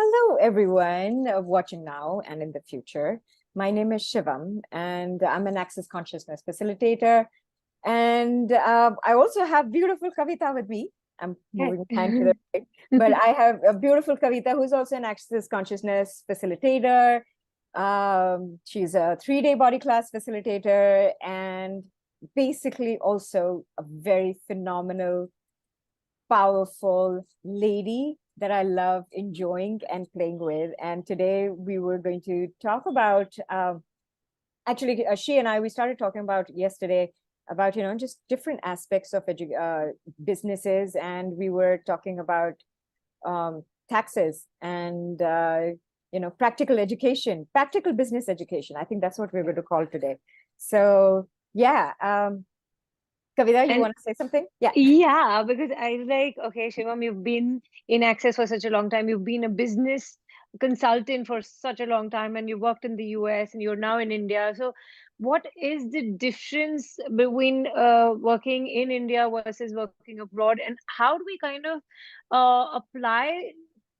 Hello, everyone watching now and in the future. My name is Shivam, and I'm an Access Consciousness facilitator. And I also have beautiful Kavita with me. I'm Hey. moving hand to the right, but I have a beautiful Kavita who's also an Access Consciousness facilitator. She's a 3-day body class facilitator and basically also a very phenomenal, powerful lady that I love enjoying and playing with. And today we were going to talk about, actually, she and I, we started talking about yesterday about, just different aspects of businesses. And we were talking about taxes and, practical education, practical business education. I think that's what we're going to call today. So, yeah. Kavita, you And want to say something? Yeah. yeah, because I was like, okay, Shivam, you've been in Access for such a long time. You've been a business consultant for such a long time, and you worked in the US and you're now in India. So, what is the difference between working in India versus working abroad? And how do we kind of apply?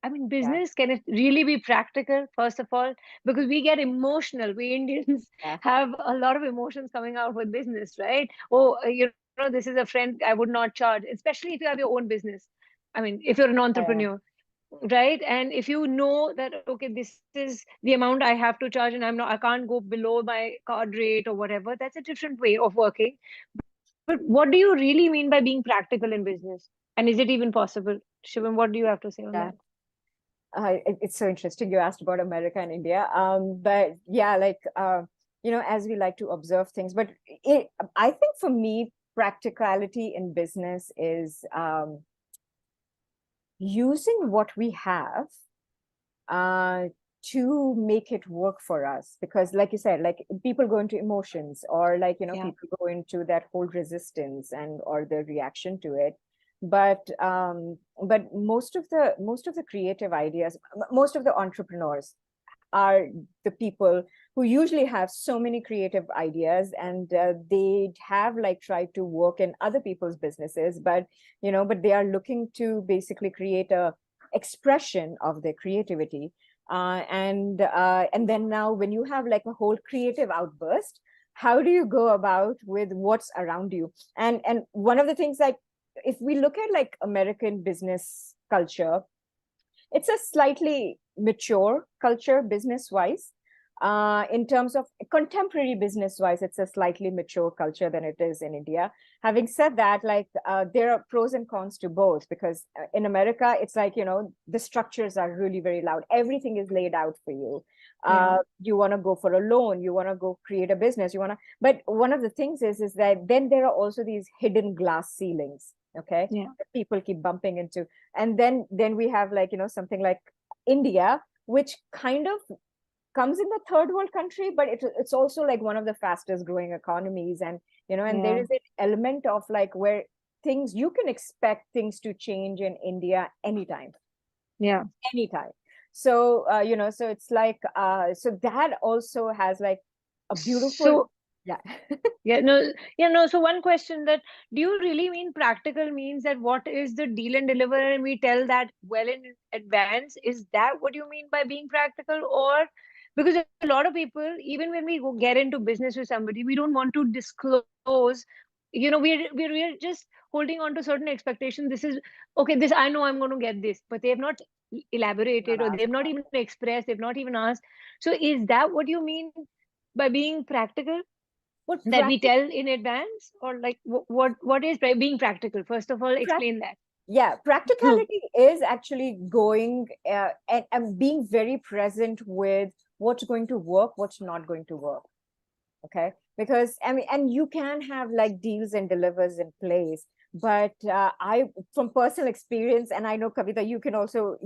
I mean, Yeah. business, can it really be practical, first of all? Because we get emotional. We Indians Yeah. have a lot of emotions coming out with business, right? Oh, this is a friend, I would not charge, especially if you have your own business. I mean, if you're an Yeah. entrepreneur, right? And if you know that, okay, this is the amount I have to charge and I can't go below my card rate or whatever, that's a different way of working. But what do you really mean by being practical in business? And is it even possible? Shivam, what do you have to say on Yeah. that? It's so interesting. You asked about America and India. But yeah, as we like to observe things, but I think for me, practicality in business is using what we have uh, to make it work for us. Because, like you said, like people go into emotions, or Yeah. people go into that whole resistance and or the reaction to it. But most of the creative ideas, most of the entrepreneurs are the people who usually have so many creative ideas, and they have like tried to work in other people's businesses, but they are looking to basically create a expression of their creativity, and then now when you have like a whole creative outburst, how do you go about with what's around you? And one of the things, like if we look at like American business culture, it's a slightly mature culture business wise. In terms of contemporary business wise, it's a slightly mature culture than it is in India. Having said that, there are pros and cons to both, because in America, it's like, the structures are really very loud. Everything is laid out for you. Yeah. You want to go for a loan, you want to go create a business, but one of the things is that then there are also these hidden glass ceilings, okay, Yeah. that people keep bumping into. And then we have like something like India, which kind of comes in the third world country, but it's also like one of the fastest growing economies. And there Yeah. is an element of like where things, you can expect things to change in India anytime, Yeah. anytime. So it's like so that also has like a beautiful. So Yeah. yeah, no. So one question, that do you really mean practical means that what is the deal and deliver and we tell that well in advance? Is that what you mean by being practical? Or because a lot of people, even when we get into business with somebody, we don't want to disclose, we're just holding on to certain expectations. This is okay, this I know I'm going to get this, but they have not Not elaborated, or they've asked not about even expressed, they've not even asked. So is that what you mean by being practical? what That we practice. tell in advance, or like what is being practical? First of all, explain that. Yeah, Hmm. practicality is actually going and being very present with what's going to work, what's not going to work. Okay, because I mean, and you can have like deals and delivers in place, but I, from personal experience, and I know Kavita, you can also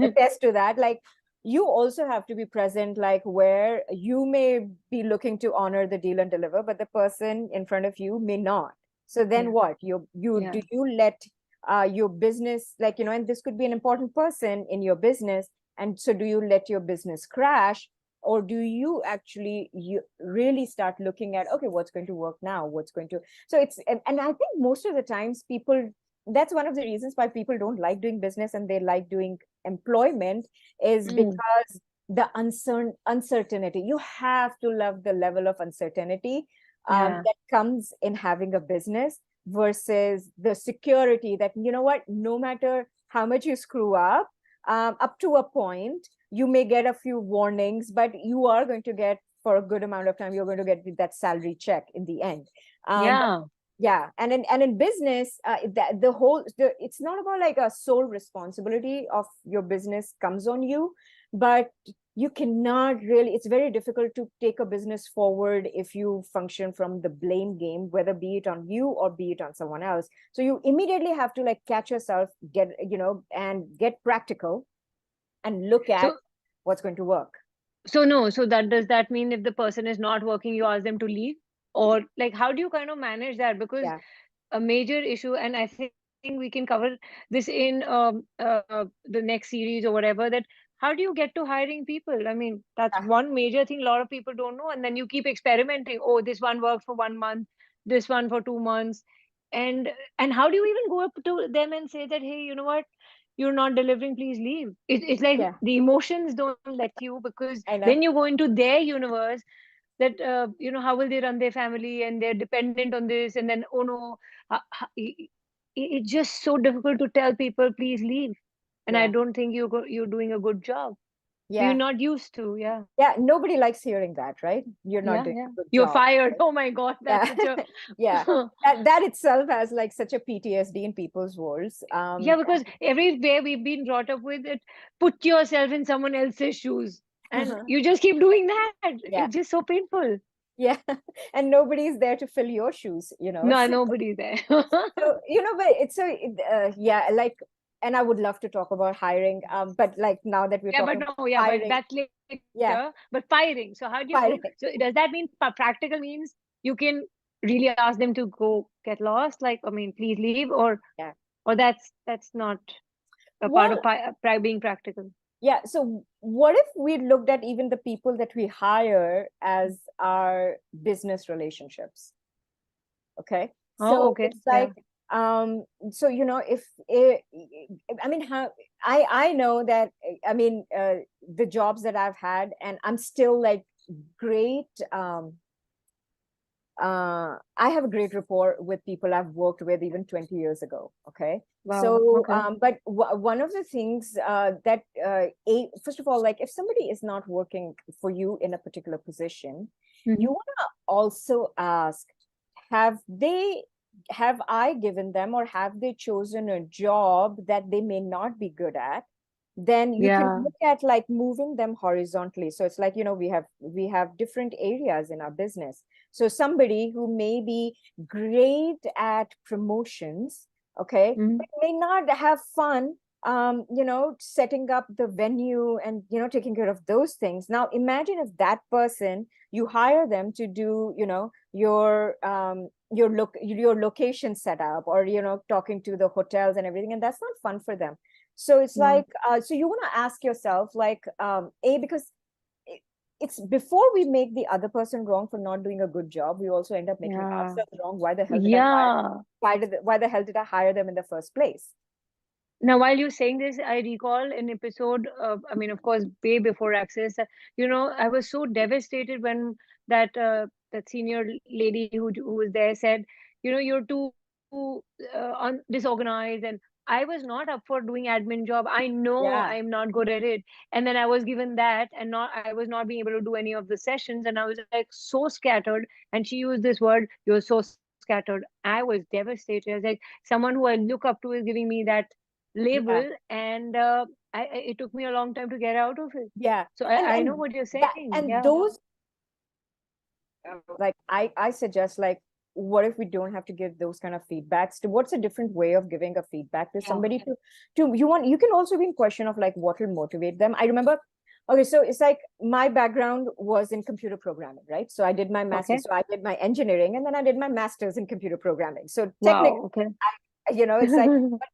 attest to that. Like, you also have to be present, like where you may be looking to honor the deal and deliver, but the person in front of you may not. So then Yeah. what? You Yeah. do you let your business, like, and this could be an important person in your business, and so do you let your business crash, or do you actually you really start looking at, okay, what's going to work now, what's going to. So it's, and I think most of the times people that's one of the reasons why people don't like doing business and they like doing employment, is Mm. because the uncertainty. You have to love the level of uncertainty Yeah. that comes in having a business, versus the security that, you know what, no matter how much you screw up to a point, you may get a few warnings, but you are going to get, for a good amount of time, you're going to get that salary check in the end. But Yeah. yeah, and in business, the whole it's not about like a sole responsibility of your business comes on you, but you cannot really, it's very difficult to take a business forward if you function from the blame game, whether be it on you or be it on someone else. So you immediately have to like catch yourself, get, and get practical and look at So what's going to work. so no, so that does that mean if the person is not working, you ask them to leave? Or like how do you kind of manage that? Because Yeah, a major issue, and I think we can cover this in the next series or whatever, that how do you get to hiring people? I mean, that's yeah, one major thing a lot of people don't know. And then you keep experimenting. Oh, this one worked for 1 month, this one for 2 months. And and how do you even go up to them and say that, hey, you know what? You're not delivering, please leave. It's like yeah. the emotions don't let you, because I know. then you go into their universe that how will they run their family and they're dependent on this, and then oh no, it's just so difficult to tell people please leave. And I Yeah, don't think you're doing a good job. We're yeah, not used to. Yeah. yeah. Nobody likes hearing that, right? You're not Yeah, doing yeah, a good you're job. fired. Oh my god, that's Yeah, such a yeah. That itself has like such a PTSD in people's worlds. yeah, because everywhere we've been brought up with it, put yourself in someone else's shoes, and you just keep doing that. It's Yeah, just so painful. yeah. And nobody's there to fill your shoes. No, nobody there. So, but it's so, yeah, like, and I would love to talk about hiring, but like now that we're Yeah, but talking no, about yeah, but hiring, that's later. yeah, But firing. So how do you go? hiring, So does that mean practical means you can really ask them to go get lost? Like, I mean, please leave, yeah. or that's not a part of Well, being practical. yeah. So what if we looked at even the people that we hire as our business relationships? Okay, Oh, so okay, it's yeah, like, so if I mean, how I know that, I mean, the jobs that I've had, and I'm still like great, I have a great rapport with people I've worked with even 20 years ago. Okay. wow, So, okay, but one of the things that, first of all, like if somebody is not working for you in a particular position, you hmm, want to also ask, have they, have I given them, or have they chosen a job that they may not be good at? Then you can yeah, look at like moving them horizontally. So it's like, we have different areas in our business. So somebody who may be great at promotions, okay, hmm, but may not have fun, setting up the venue and, taking care of those things. Now, imagine if that person, you hire them to do, your location setup, or, talking to the hotels and everything, and that's not fun for them. So it's yeah, like, so you want to ask yourself, like, because it- it's before we make the other person wrong for not doing a good job, we also end up making yeah, ourselves wrong. Why the hell did I hire? yeah. Why the hell did I hire them in the first place? Now, while you're saying this, I recall an episode, I mean, of course, way before Access. I was so devastated when that senior lady who was there said, you're too disorganized, and I was not up for doing admin job. I know Yeah, I'm not good at it, and then I was given that, and I was not being able to do any of the sessions, and I was like so scattered. And she used this word, "You're so scattered." I was devastated. I was like, someone who I look up to is giving me that yeah, label, and it took me a long time to get out of it. yeah. So and I know and what you're that, saying. and Yeah. those, like, I suggest, like, what if we don't have to give those kind of feedbacks? To what's a different way of giving a feedback to Yeah. somebody, you can also be in question of like what will motivate them. I remember, okay, so it's like my background was in computer programming, right? So I did my master's, Okay. so I did my engineering, and then I did my master's in computer programming. So technically, Wow. Okay. it's like,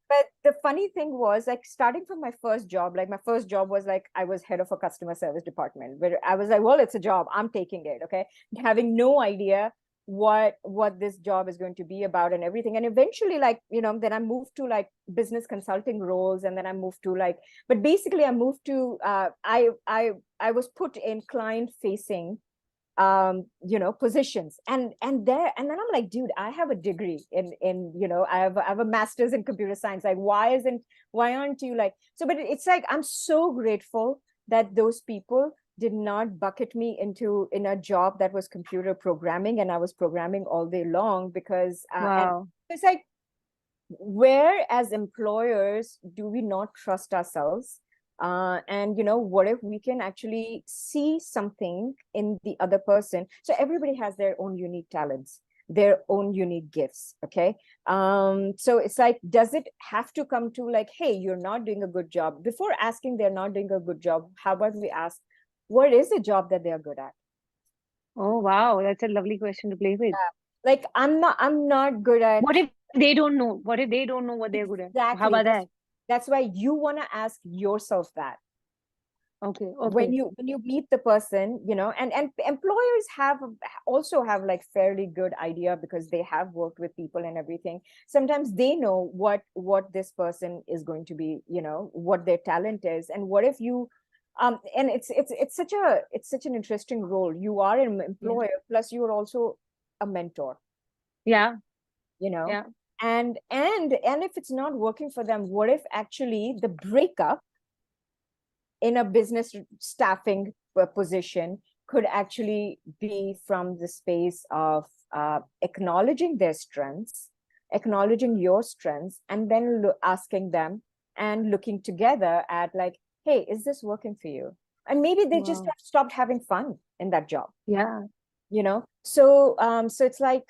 but the funny thing was, like, starting from my first job, like my first job was like, I was head of a customer service department, where I was like, well, it's a job, I'm taking it. Okay. Having no idea what this job is going to be about and everything. And eventually, like, then I moved to like business consulting roles, and then I moved to like, but basically I moved to I was put in client facing positions, and then I'm like, dude, I have a degree in I have a master's in computer science. Like, why aren't you like, so? But it's like, I'm so grateful that those people did not bucket me in a job that was computer programming, and I was programming all day long, because and Wow. it's like, where as employers do we not trust ourselves? And what if we can actually see something in the other person? So everybody has their own unique talents, their own unique gifts. Okay. So it's like, does it have to come to like, hey, you're not doing a good job? Before asking they're not doing a good job, how about we ask, what is the job that they're good at? Oh, wow. That's a lovely question to play with. Like, I'm not good at. What if they don't know? What if they don't know what they're good at? How Exactly. about that? That's why you want to ask yourself that Okay, when okay. you meet the person, and employers also have like fairly good idea, because they have worked with people and everything. Sometimes they know what this person is going to be, what their talent is. And what if you and it's such an interesting role. You are an Yeah. employer, plus you are also a mentor, Yeah, you know yeah. and if it's not working for them, what if actually the breakup in a business staffing position could actually be from the space of acknowledging their strengths, acknowledging your strengths, and then asking them and looking together at like, hey, is this working for you? And maybe they just Wow. have stopped having fun in that job. Yeah. So it's like,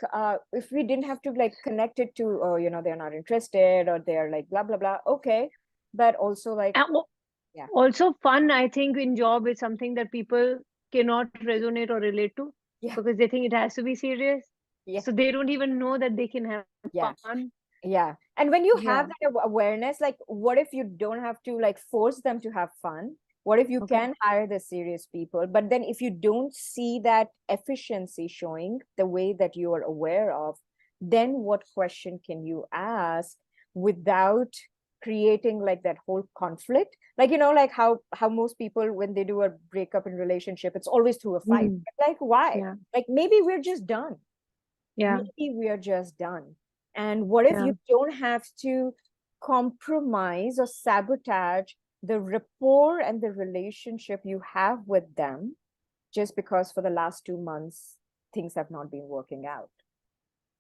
if we didn't have to like connect it to, oh, they're not interested, or they're like blah blah blah, okay, but also like, And yeah, also, fun, I think, in job is something that people cannot resonate or relate to yeah, because they think it has to be serious. yeah, So they don't even know that they can have yeah. fun. Yeah. And when you Yeah. have that awareness, like, what if you don't have to like force them to have fun? What if you Okay. can hire the serious people? But then if you don't see that efficiency showing the way that you are aware of, then what question can you ask without creating like that whole conflict? Like, like how most people, when they do a breakup in relationship, it's always through a fight. Mm. Like, why? Yeah. Like, maybe we're just done. Yeah. Maybe we are just done. And what if Yeah. you don't have to compromise or sabotage the rapport and the relationship you have with them, just because for the last 2 months things have not been working out?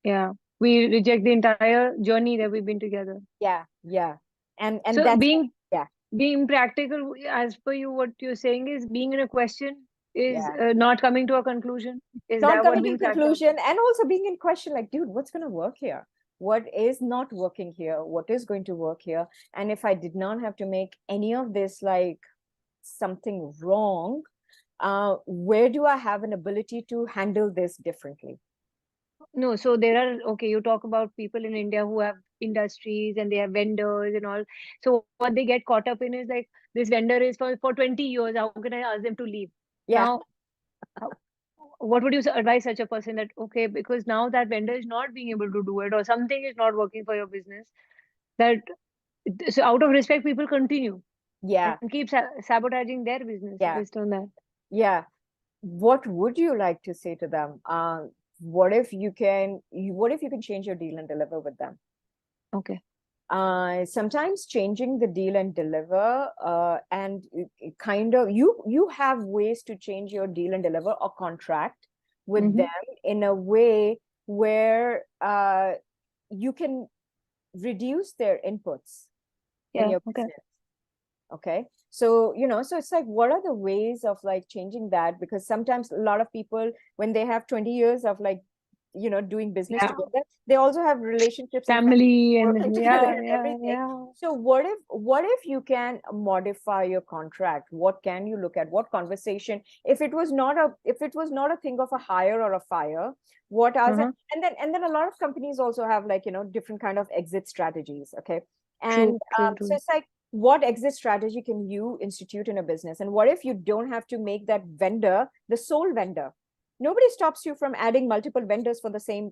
Yeah. We reject the entire journey that we've been together. Yeah, yeah. And So that's, being yeah, being practical, as per you, what you're saying is being in a question is yeah. not coming to a conclusion. Is Not that what coming to a being practical? conclusion, and also being in question, like, dude, what's going to work here? What is not working here? What is going to work here? And if I did not have to make any of this like something wrong, where do I have an ability to handle this differently? No, so there are, okay, you talk about people in India who have industries and they have vendors and all. So what they get caught up in is like, this vendor is for 20 years. How can I ask them to leave? Yeah, Now, how, what would you advise such a person that, okay, because now that vendor is not being able to do it or something is not working for your business, that so out of respect, people continue and yeah, keep sabotaging their business yeah, based on that. yeah. What would you like to say to them? What if you can change your deal and deliver with them? Okay. Sometimes changing the deal and deliver, and kind of, you have ways to change your deal and deliver or contract with Mm-hmm. them in a way where you can reduce their inputs in Yeah. your Okay. business. Okay. So it's like, what are the ways of like changing that? Because sometimes a lot of people, when they have 20 years of like, doing business Yeah. together, they also have relationships and Family working and together yeah, and yeah, everything. yeah. So what if you can modify your contract? What can you look at? What conversation? If it was not a thing of a hire or a fire, what are the, Uh-huh. and then a lot of companies also have like, different kind of exit strategies. Okay. True, And true, so true. it's like, what exit strategy can you institute in a business? And what if you don't have to make that vendor the sole vendor? nobody stops you from adding multiple vendors for the same,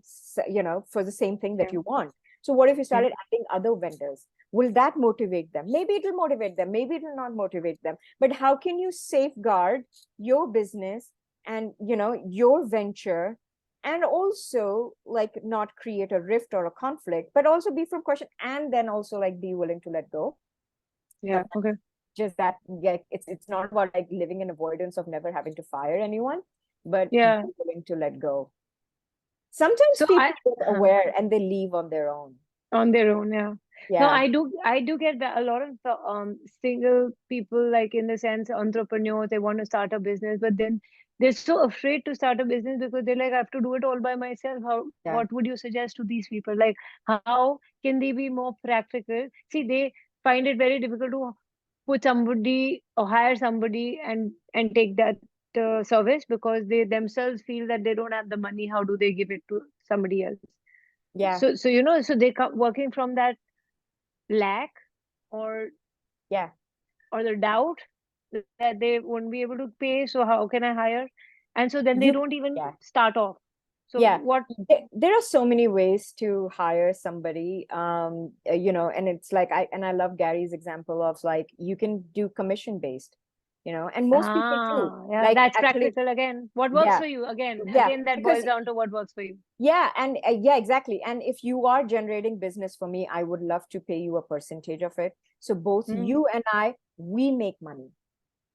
for the same thing that you want. So what if you started adding other vendors? Will that motivate them? Maybe it will motivate them, maybe it will not motivate them. But how can you safeguard your business and your venture, and also like not create a rift or a conflict, but also be from question, and then also like be willing to let go. Yeah. Okay. Just that, yeah, it's not about like living in avoidance of never having to fire anyone, but Yeah. be willing to let go. Sometimes So people get aware and they leave on their own. on their own, yeah. No, Yeah, I do get that a lot of single people, like in the sense entrepreneurs, they want to start a business, but then they're so afraid to start a business because they're like, I have to do it all by myself. How, yeah, what would you suggest to these people? Like, how can they be more practical? See, they find it very difficult to put somebody or hire somebody and take that service because they themselves feel that they don't have the money. How do they give it to somebody else? yeah, So so they come working from that lack or yeah. or the doubt that they won't be able to pay, so how can I hire? And so then they You, don't even yeah, start off. So yeah. what? There are so many ways to hire somebody, and it's like I love Gary's example of like you can do commission based, and most people do. Yeah, Like that's actually, practical again. What works yeah, for you? Again, yeah, again, that because boils down to what works for you. yeah, and yeah, exactly. And if you are generating business for me, I would love to pay you a percentage of it. So both Hmm. you and I, we make money.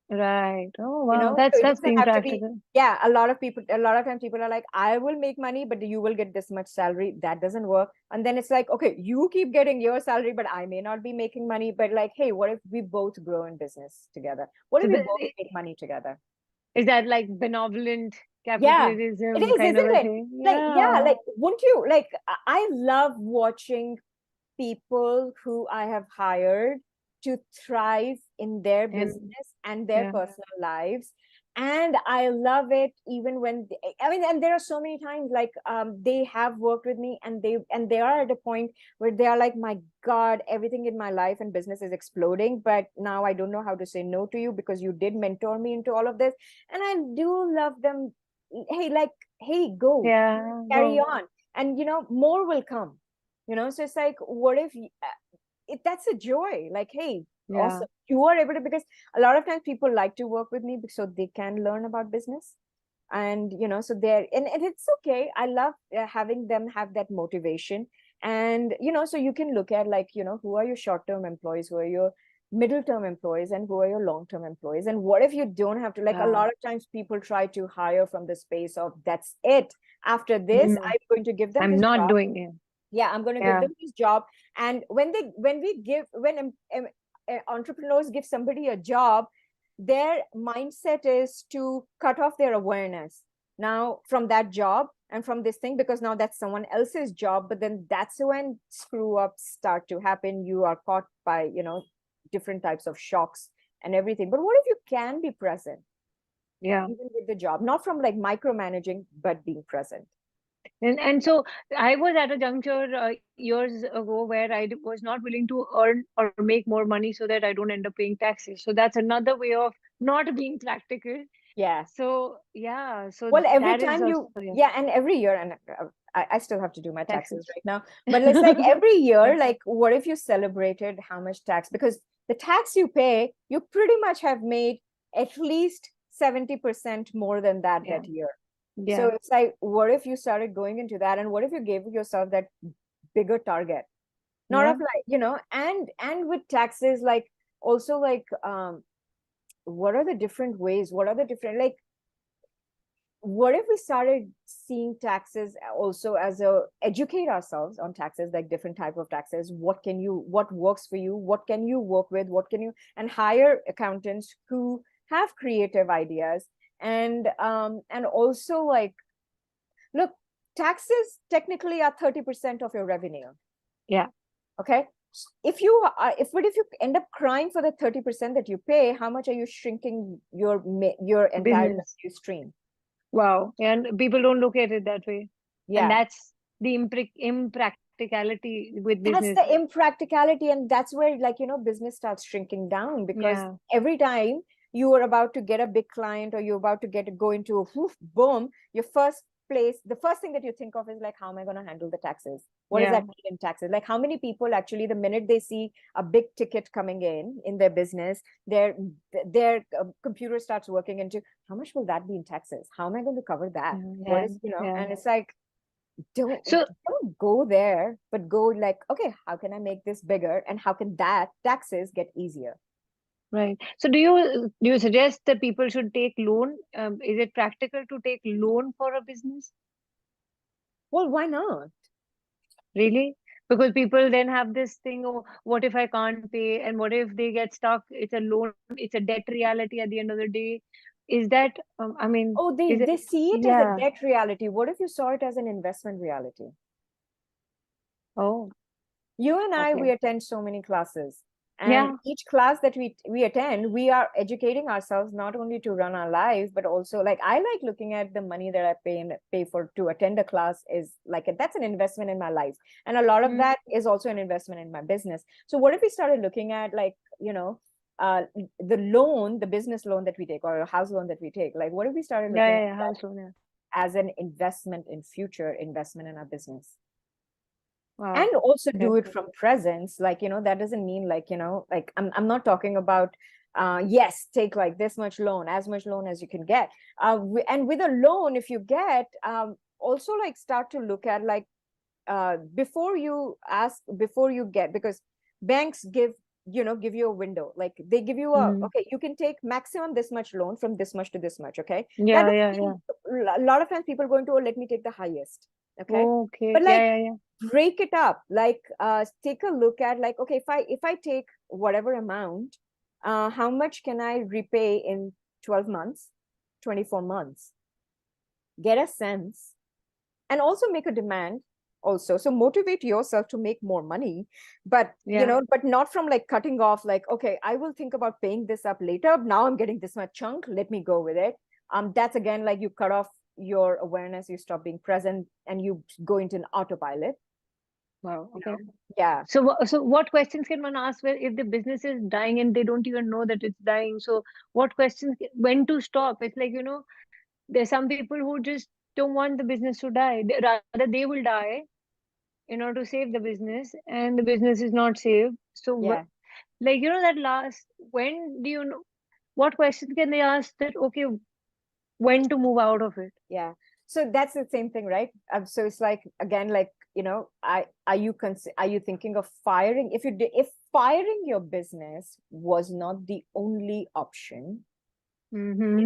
Right. Oh you wow, know so it that's doesn't being have to be. practical. Yeah, a lot of times people are like, I will make money, but you will get this much salary. That doesn't work. And then it's like, okay, you keep getting your salary, but I may not be making money. But like, hey, what if we both grow in business together? What So if we both make money together? is that like benevolent Yeah, it capitalism is, kind of isn't a it? thing? Like, yeah, Yeah. like, wouldn't you like, I love watching people who I have hired to thrive in their And business and their yeah. personal lives. And I love it even when I mean, and there are so many times like they have worked with me and they are at a point where they are like, my God, everything in my life and business is exploding, but now I don't know how to say no to you because you did mentor me into all of this. And I do love them. Hey, like, hey, go, Yeah. carry Go. on, and more will come. So it's like, what if that's a joy, like, hey, Yeah. awesome, you are able to, because a lot of times people like to work with me so they can learn about business. And so they're and it's okay. I love having them have that motivation. And so you can look at like, who are your short-term employees, who are your middle term employees, and who are your long term employees. And what if you don't have to, like, a Yeah. lot of times people try to hire from the space of, that's it, after this Mm. I'm going to give them I'm this not job. doing it. Yeah, I'm going to give Yeah. them this job. And when entrepreneurs give somebody a job, their mindset is to cut off their awareness now from that job and from this thing, because now that's someone else's job. But then that's when screw ups start to happen. You are caught by different types of shocks and everything. But what if you can be present Yeah. even with the job, not from like micromanaging, but being present? And so I was at a juncture years ago where was not willing to earn or make more money so that I don't end up paying taxes. So that's another way of not being practical. Yeah. So yeah, so Well, every that is time also, you, yeah, yeah, and every year, and I still have to do my taxes taxes. right now, but it's like every year, Yeah. like, what if you celebrated how much tax? Because the tax you pay, you pretty much have made at least 70% more than Yeah. that year. So Yeah. it's like, what if you started going into that, and what if you gave yourself that bigger target? Not of Yeah. like, and with taxes, like, also like, what are the different ways? What are the different, like, what if we started seeing taxes also as a educate ourselves on taxes, like different type of taxes? What works for you, what can you work with, what can you, and hire accountants who have creative ideas. And also, like, look, taxes technically are 30% of your revenue. Yeah. Okay, if you are, if you end up crying for the 30% that you pay, how much are you shrinking your entire Business. revenue stream? Wow. And people don't look at it that way. And Yeah, that's the impracticality with that's business. the impracticality. And that's where, like, business starts shrinking down, because Yeah. every time you are about to get a big client, or you're about to go into a whoof, boom, your first place, the first thing that you think of is like, how am I going to handle the taxes? What does Yeah. that mean in taxes? Like, how many people actually, the minute they see a big ticket coming in their business, their computer starts working into, how much will that be in taxes? How am I going to cover that? What Yeah. is, Yeah. and it's like, don't So don't go there, but go like, okay, how can I make this bigger, and how can that taxes get easier? right. So do you suggest that people should take loan? Is it practical to take loan for a business? Well, why not? Really? Because people then have this thing, oh, what if I can't pay? And what if they get stuck? It's a loan, it's a debt reality at the end of the day. Is that, I mean, Oh, is it, they see it as a yeah. debt reality. What if you saw it as an investment reality? Oh, You and I, we okay. attend so many classes, and Yeah. each class that we attend, we are educating ourselves not only to run our life, but also, like, I like looking at the money that I pay for to attend a class is like that's an investment in my life, and a lot of Mm. that is also an investment in my business. So what if we started looking at, like, uh the loan, the business loan that we take, or a house loan that we take, like, what if we started Yeah, looking yeah, at yeah. that House loan, yeah. as an investment in future investment in our business? Wow. And also Okay. do it from presence, like, that doesn't mean, like, like, I'm not talking about, yes, take like this much loan, as much loan as you can get, and with a loan, if you get, also, like, start to look at, like, before you ask, before you get, because banks give you a window, like, they give you a, Mm. okay, you can take maximum this much loan from this much to this much, okay. That Yeah, yeah, doesn't yeah. mean, a lot of times people go into, oh, let me take the highest, okay. Okay. But, Yeah, like, yeah, yeah. break it up, like, take a look at, like, okay, if I take whatever amount, how much can I repay in 12 months, 24 months? Get a sense, and also make a demand also, so motivate yourself to make more money, but, Yeah. but not from, like, cutting off, like, okay, I will think about paying this up later, now I'm getting this much chunk, let me go with it. That's again, like, you cut off your awareness, you stop being present, and you go into an autopilot. Wow. you Okay. know yeah. So, so what questions can one ask where if the business is dying and they don't even know that it's dying? So, what questions, when to stop? It's like, there's some people who just don't want the business to die. Rather, they will die in order to save the business, and the business is not saved. So, Yeah. like, that last, when do you know? What questions can they ask that, okay, when to move out of it? Yeah. So that's the same thing, right? So it's like, again, like, are you thinking of firing? If firing your business was not the only option, Mm-hmm.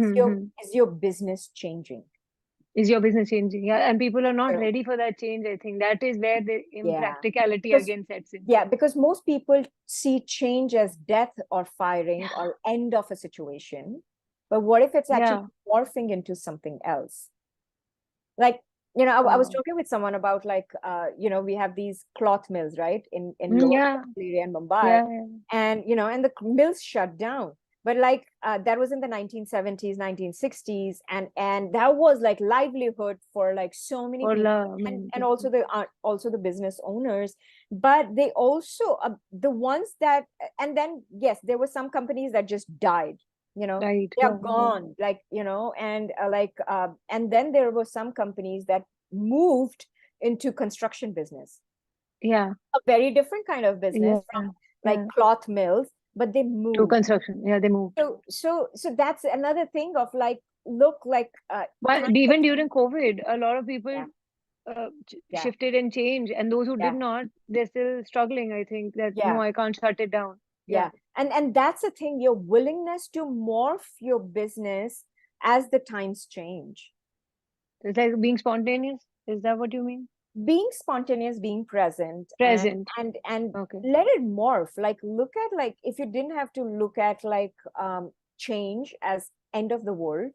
is your business changing? Is your business changing? Yeah, and people are not So, ready for that change. I think that is where the yeah. impracticality Because again sets in. yeah, because most people see change as death or firing or end of a situation. But what if it's actually Yeah. morphing into something else? Like, I was Wow. talking with someone about, like, we have these cloth mills, right, in Mm, lower yeah. area in Mumbai, Yeah. Yeah. and and the mills shut down. But, like, that was in the 1970s, 1960s, and that was like livelihood for, like, so many Or people, many and people. also the business owners. But they also, the ones that, and then, yes, there were some companies that just died, Right. they are Yeah. Yeah. gone, like, and then there were some companies that moved into construction business, Yeah. a very different kind of business Yeah. from, like, Yeah. cloth mills, but they To moved. construction. Yeah, they moved. So that's another thing of, like, look, like, But times are even during changing. COVID, a lot of people Yeah. Yeah. shifted and changed, and those who did Yeah. not, they're still struggling. I think that no, Yeah. I can't shut it down. Yeah. Yeah. And that's the thing, your willingness to morph your business as the times change. It's like being spontaneous. Is that what you mean? Being spontaneous, being present, and Present. and Okay. let it morph, like, look at, like, if you didn't have to look at, like, change as end of the world,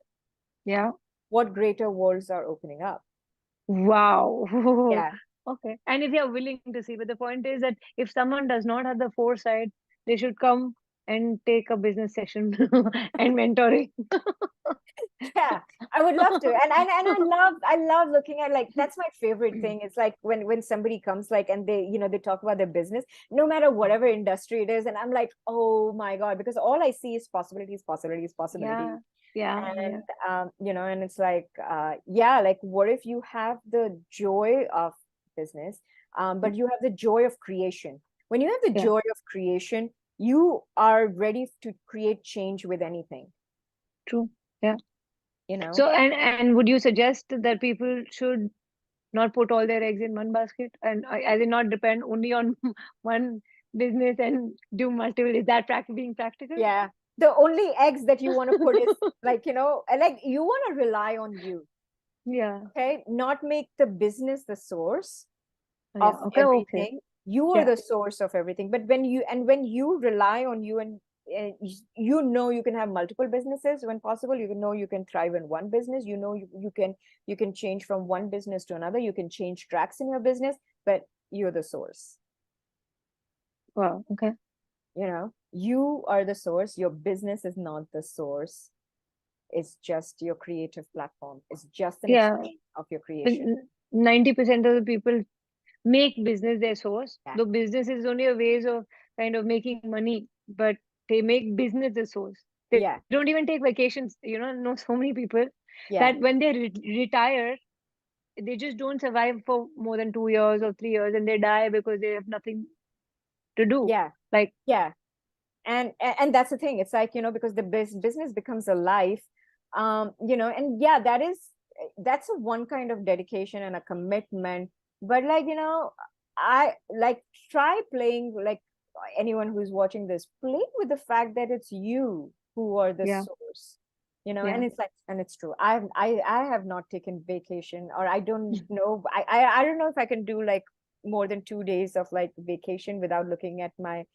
Yeah. what greater worlds are opening up? Wow. Yeah. Okay. And if you're willing to see, but the point is that if someone does not have the foresight, they should come and take a business session and mentoring. Yeah, I would love to. And I love looking at, like, that's my favorite thing. It's like when somebody comes, like, and they, they talk about their business, no matter whatever industry it is, and I'm like, oh my God, because all I see is possibilities, possibilities, possibilities. Yeah, yeah, And yeah, and it's like, yeah, like, what if you have the joy of business, but you have the joy of creation? When you have the yeah, joy of creation, you are ready to create change with anything, true. Yeah. you know? So, and would you suggest that people should not put all their eggs in one basket, and as in not depend only on one business and do multiple? Is that being practical? Yeah. The only eggs that you want to put is, like, like, you want to rely on you. Yeah. Okay. Not make the business the source Oh, of yeah. Okay. Okay. everything. You are Yeah. the source of everything. But when you rely on you, and you can have multiple businesses when possible, you can thrive in one business, you can change from one business to another, you can change tracks in your business, but you're the source. Wow. Okay. You are the source. Your business is not the source. It's just your creative platform. It's just an Yeah. expression of your But creation. 90% of the people make business their source. Yeah. Though business is only a ways of kind of making money, but they make business the source. They Yeah. don't even take vacations. Know so many people that Yeah. when they retire, they just don't survive for more than 2 years or 3 years, and they die because they have nothing to do. Yeah. Like, Yeah. And that's the thing. It's like, because the business becomes a life. And yeah, that's a one kind of dedication and a commitment. But, like, I like, try playing, like, anyone who's watching this, play with the fact that it's you who are the yeah, source. yeah. And it's like, and it's true. I have not taken vacation, or I don't know. I don't know if I can do, like, more than 2 days of, like, vacation without looking at my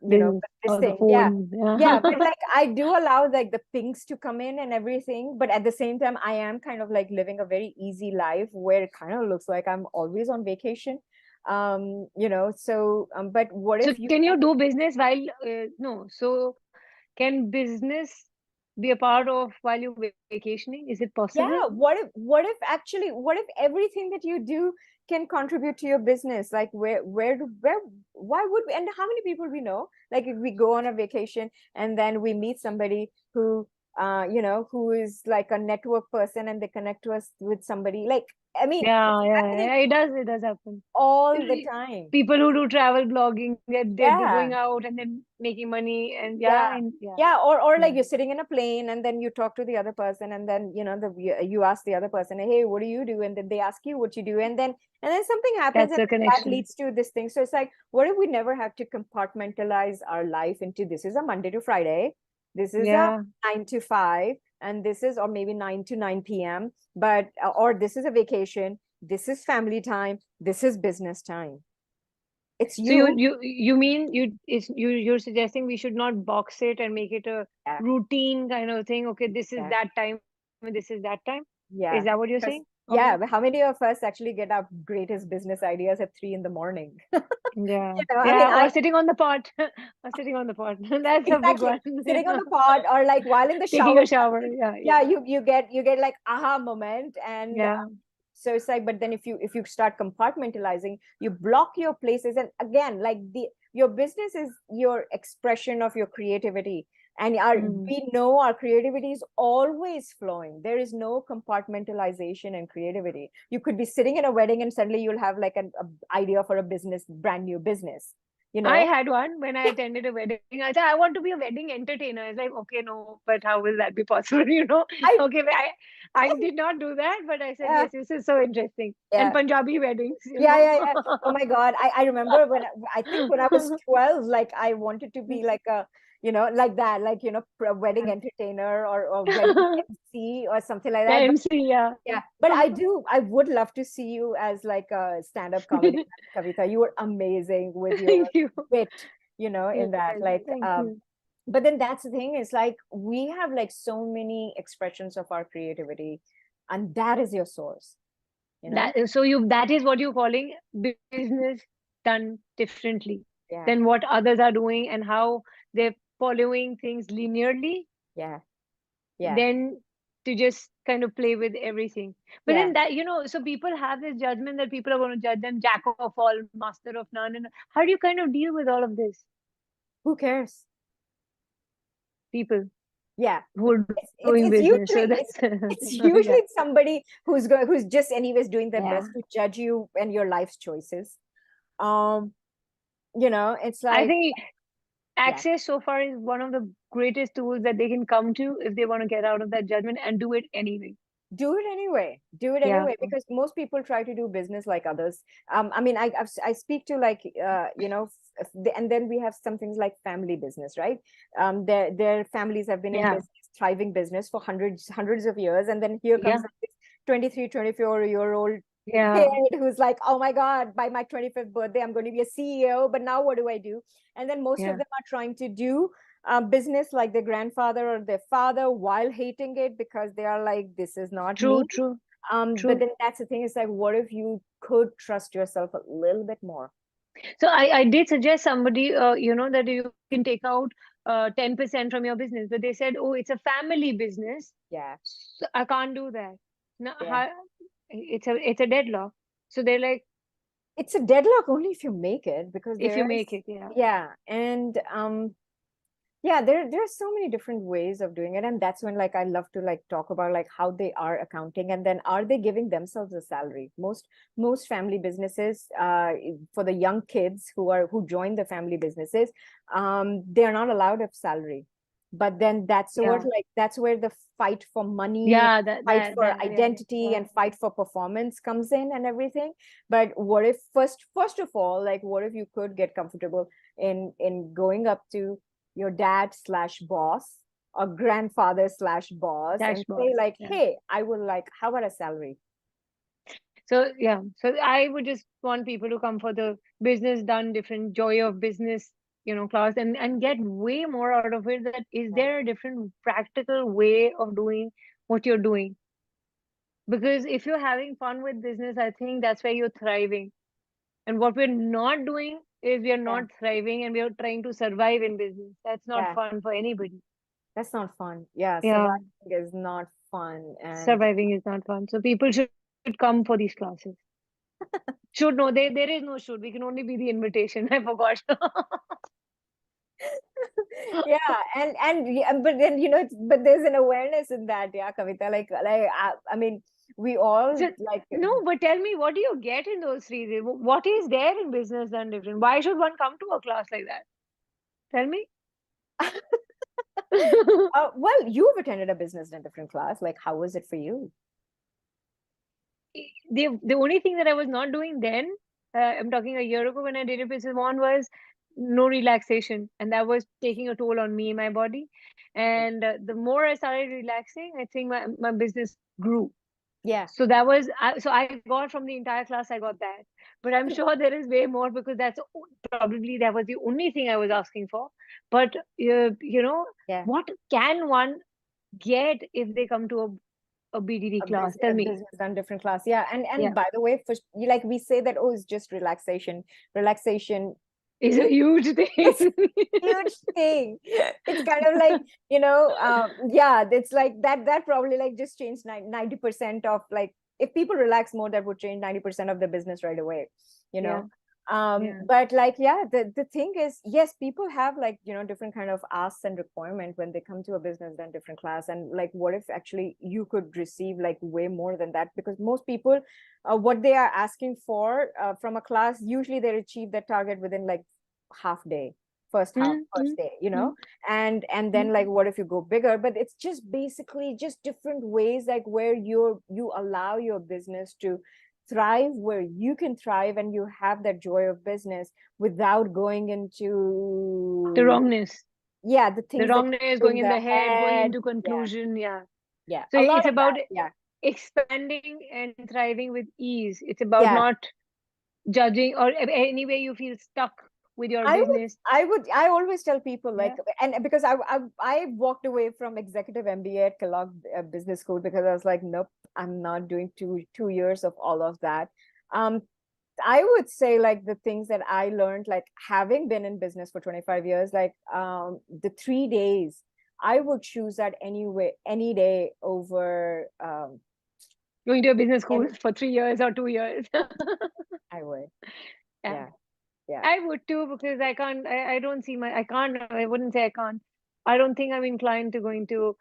Business this or the thing. Yeah. phone. Yeah, but, Yeah. like, I do allow, like, the pings to come in and everything, but at the same time I am kind of, like, living a very easy life where it kind of looks like I'm always on vacation. So, but what So if you can have, you do business while no? So can business be a part of while you're vacationing? Is it possible? yeah, what if everything that you do can contribute to your business? Like, why would we, and how many people we know, like, if we go on a vacation and then we meet somebody who is like a network person, and they connect to us with somebody, like, I mean, Yeah, it's yeah, happening yeah. It does happen. all the You know, time. people who do travel blogging, they're going Yeah. out and then making money, and Yeah. yeah, and yeah, Yeah, or like, yeah. you're sitting in a plane, and then you talk to the other person, and then you ask the other person, hey, what do you do? And then they ask you what you do, and then something happens, That's and the that connection. leads to this thing. So it's like, what if we never have to compartmentalize our life into, this is a Monday to Friday, this is a Yeah. 9 to 5, and this is, or maybe 9 to 9 p.m., but or this is a vacation, this is family time, this is business time. It's So you you. you you mean you're suggesting we should not box it and make it a Yeah. routine kind of thing? Okay, this is Yeah. that time and this is that time. Is that what Yeah. you're saying? Because, Okay. yeah, but how many of us actually get our greatest business ideas at 3 in the morning? Yeah. I mean, Yeah. Or sitting on the pot. Or sitting on the pot. That's a big exactly, one. sitting on the pod, or like while in the Taking shower, a shower. suddenly, Yeah. yeah, Yeah. you get like aha moment. And Yeah. so it's like, but then if you start compartmentalizing, you block your places, and again, like, your business is your expression of your creativity, and Mm. we know our creativity is always flowing. There is no compartmentalization and creativity. You could be sitting in a wedding, and suddenly you'll have, like, an idea for a business, brand new business, you I know had one when I attended a wedding. I said, I want to be a wedding entertainer. It's like, okay, no, but how will that be possible? I Okay, but I did not do that, but I said, yeah, yes, this is so interesting. And yeah. Punjabi weddings, Yeah, yeah, yeah. Oh my God. I remember when I think when I was 12, like, I wanted to be like like that, like, a wedding entertainer, or wedding Yeah, MC or something like that. But MC, yeah. yeah, but I would love to see you as, like, a stand-up comedy, Kavita. You were amazing with your Thank you. wit, in Yes, that. Like, thank you. but then that's the thing, is like, we have, like, so many expressions of our creativity, and that is your source, you know? That is what you're calling business done differently Yeah, than what others are doing, and how they're following things linearly, yeah, yeah. then to just kind of play with everything. But Yeah. then that, so people have this judgment that people are going to judge them jack of all, master of none. And how do you kind of deal with all of this? Who cares? People Yeah. who are doing It's business. So usually that's, it's yeah. usually somebody who's just anyways doing their Yeah. best to judge you and your life's choices. Um, it's I like, think yeah, access so far is one of the greatest tools that they can come to if they want to get out of that judgment and do it anyway. do it anyway. Do it Yeah. anyway, because most people try to do business like others. I mean, I speak to like and then we have some things like family business, right? Their families have been in Yeah. business, thriving business for hundreds of years, and then here comes Yeah. like this 23, 24-year-old kid Yeah. who's like, oh my god, by my 25th birthday I'm going to be a CEO, but now what do I do? And then most of Yeah. them are trying to do business like their grandfather or their father while hating it, because they are like, this is not me. True. True. But True. then that's the thing, is like, what if you could trust yourself a little bit more? So I did suggest somebody, that you can take out 10% from your business, but they said, oh, it's a family business. Yeah. So I can't do that. No, Yeah, it's a deadlock. So they're like, it's a deadlock only if you make it, because if you there's, make it, yeah. yeah. And yeah, there's so many different ways of doing it, and that's when like I love to like talk about like how they are accounting, and then are they giving themselves a salary? Most family businesses, for the young kids who join the family businesses, they are not allowed a salary. But then Yeah. that's where the fight for money, Yeah, that fight that for that yeah, identity, yeah. and fight for performance comes in and everything. But what if first of all, like, what if you could get comfortable in going up to your dad slash boss or grandfather slash boss and say Dashboard. like, Yeah. hey, I would like, how about a salary? So yeah, so I would just want people to come for the business done different, joy of business, class, and get way more out of it. That is Yeah, there a different practical way of doing what you're doing? Because if you're having fun with business, I think that's where you're thriving. And what we're not doing is we are yeah, not thriving and we are trying to survive in business. That's not yeah. fun for anybody. That's not fun. Yeah, Yeah, surviving is not fun. And surviving is not fun. So people should come for these classes. Should no, there is no should. We can only be the invitation. I forgot. yeah, and yeah, but then but there's an awareness in that, yeah, Kavita. Like I mean, we all So, like, no, but tell me, what do you get in those 3 days? What is there in business done different? Why should one come to a class like that? Tell me. well, you've attended a business in a different class. Like, how was it for you? The only thing that I was not doing then, I'm talking a year ago when I did a business one, was no relaxation, and that was taking a toll on me and my body. And the more I started relaxing, I think my business grew. Yeah. So that was so I got from the entire class, I got that. But I'm sure there is way more, because probably that was the only thing I was asking for. But Yeah. what can one get if they come to a BDD class? A Tell me. business done different class, yeah. And Yeah, by the way, for like, we say that, oh, it's just relaxation it's a is huge it's thing. huge thing. It's kind of like, yeah, it's like that probably like just changed 90% of, like, if people relax more, that would change 90% of the business right away, you Yeah, know. yeah. But like, yeah, the thing is, yes, people have like, different kind of asks and requirement when they come to a business than different class. And like, what if actually you could receive like way more than that? Because most people, what they are asking for from a class, usually they achieve that target within like half day, Mm, first mm, day, mm, and mm. then like, what if you go bigger? But it's just basically just different ways, like where you allow your business to thrive, where you can thrive and you have that joy of business without going The into, wrongness. yeah, the The things that wrongness in going in the the head, going head. into Yeah, conclusion. Yeah. yeah, So a lot it's of about that. Yeah, expanding and thriving with ease. It's about yeah. not judging or any way you feel stuck with your business. I always tell people like, Yeah. and because I walked away from executive MBA at Kellogg Business School, because I was like, nope, I'm not doing 2 years of all of that. Um, I would say like the things that I learned, like having been in business for 25 years, like the 3 days I would choose that anyway, any day over, Going to a business school any, for 3 years or 2 years. I would. Yeah. Yeah. Yeah. I would too, because I don't see I can't, I wouldn't say I can't. I don't think I'm inclined to going to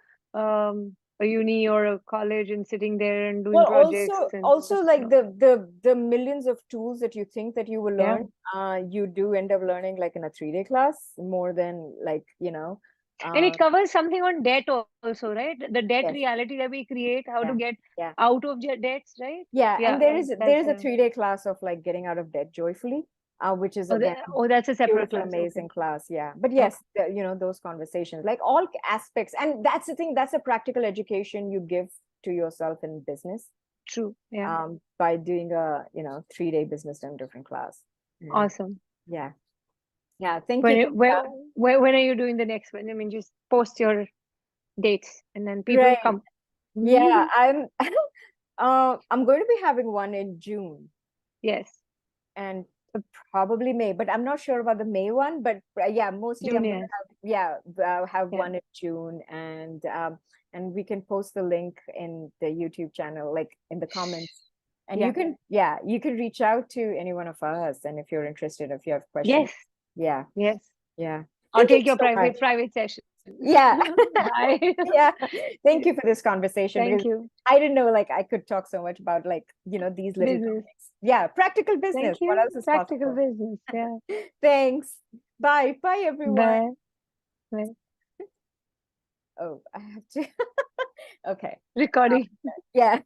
a uni or a college and sitting there and doing Well, projects and also like no. the millions of tools that you think that you will Yeah. learn, you do end up learning like in a 3-day class more than like, And uh, it covers something on debt also, right? The debt yes, reality that we create, how to yeah, get yeah, out of debts, right? yeah. And Yeah, there that's is a 3-day class of like getting out of debt joyfully, which is again that's a separate beautiful, class. Okay. amazing class. Yeah, but Okay. yes, those conversations, like all aspects, and that's the thing. That's a practical education you give to yourself in business, True. Yeah. by doing a 3-day business and different class. Mm. Awesome. Yeah. Yeah, thank you, When Kavita. when are you doing the next one? I mean, just post your dates and then people Right. come. Yeah, I'm going to be having one in June Yes. and probably May, but I'm not sure about the May one. But yeah, mostly I'm going Juniors. to have Yeah. one in June, and we can post the link in the YouTube channel, like in the comments. And Yeah. you can reach out to any one of us, and if you're interested, if you have questions. Yes. Yeah, Yes. yeah. Or Thank you take your so much. private session. Yeah. Bye. Yeah. Thank you for this conversation, Thank because you. I didn't know like I could talk so much about like, these little Business. topics. Yeah, practical Thank business. What you. else is Practical possible? business. Yeah. Thanks. Bye. Bye, everyone. Bye. Bye. Oh, I have to. Okay. Recording. Yeah.